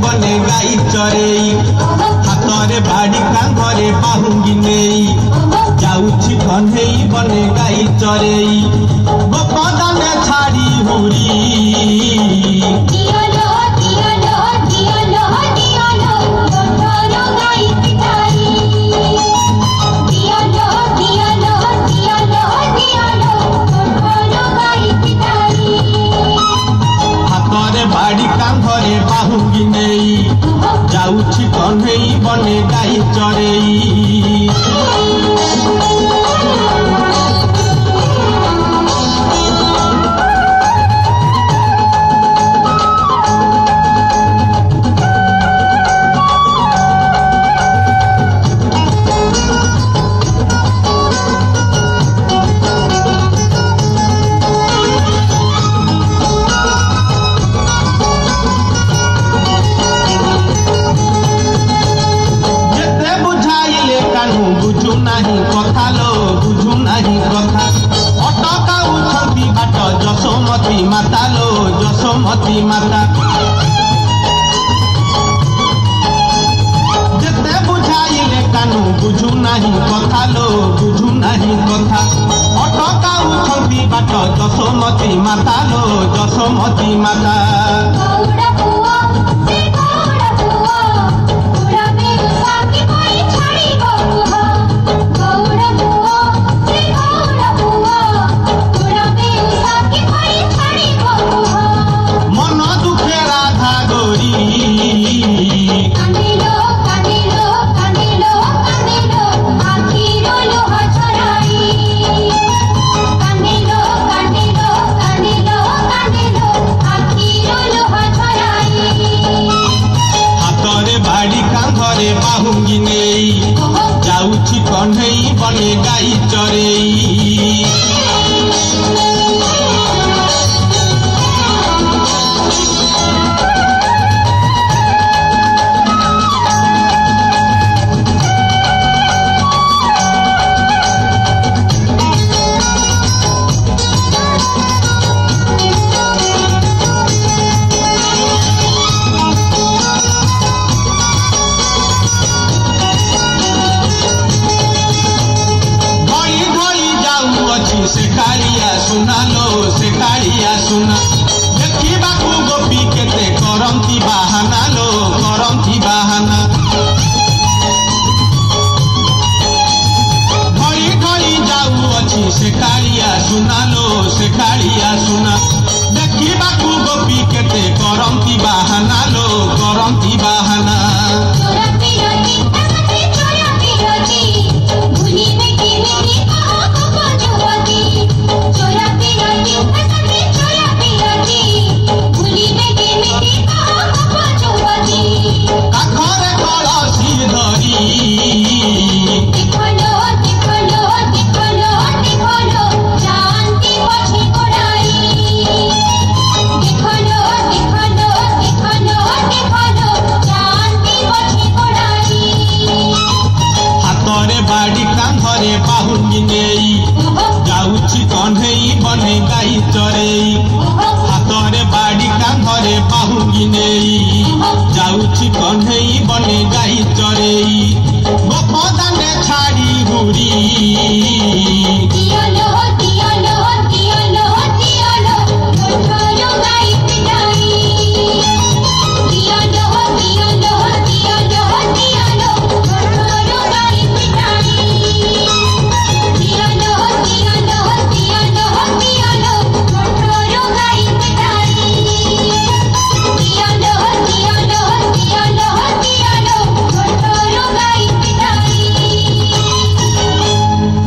बने गाई चरेई हाथरे बाड़ी कांधरे बाहुंगी नेई जाउछि कन्हेई बने गाई चरेई गोपदाने छाड़ी हुरी बाड़ी कांधरे बाहुंगी नेई जाउछि कन्हेई बने गाई चरेई बुझु नहीं कथा लो बुझु नहीं कथा अटकाउछंती बाट जशोमती माता लो जशोमती माता जेते बुझाइले कानू बुझु नहीं कथा लो बुझु नहीं कथा अटकाउछंती बाट जशोमती माता लो जशोमती माता बाड़ी कांधरे बाहुंगी नेई जाउछि कन्हेई बने गाई चरेई सुना लो से कालिया सुना देखा गोपी केते करंती बाहाना लो करंती बाहाना घड़ी घड़ी जाऊ अच्छी से कालिया सुना लो से कालिया सुना देखा गोपी केते करंती बाहाना लो करंती बाहाना बाड़ी कांधरे बाहुंगी नेई जाउछि कन्हेई बने गाई चरेई हाथरे बाड़ी कांधरे बाहुंगी नेई जाउछि कन्हेई बने गाई चरेई गोपदाने छाड़ी हुरी।